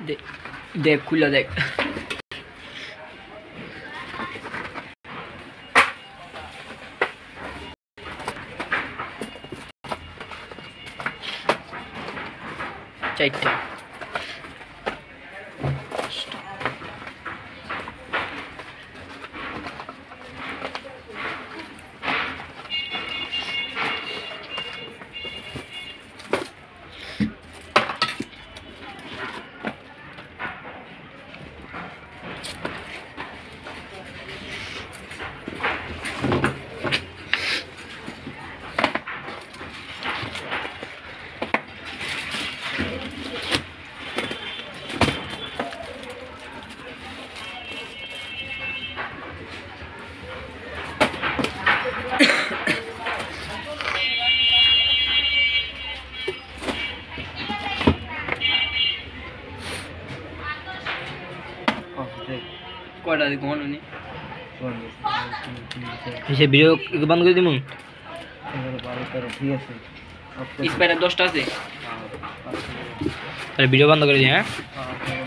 देख खुला देख चाइटा कोड़ा दे कौन नहीं ऐसे वीडियो बंद कर दी मुझे इस पर 10 टा से अरे वीडियो बंद कर दिया हैं।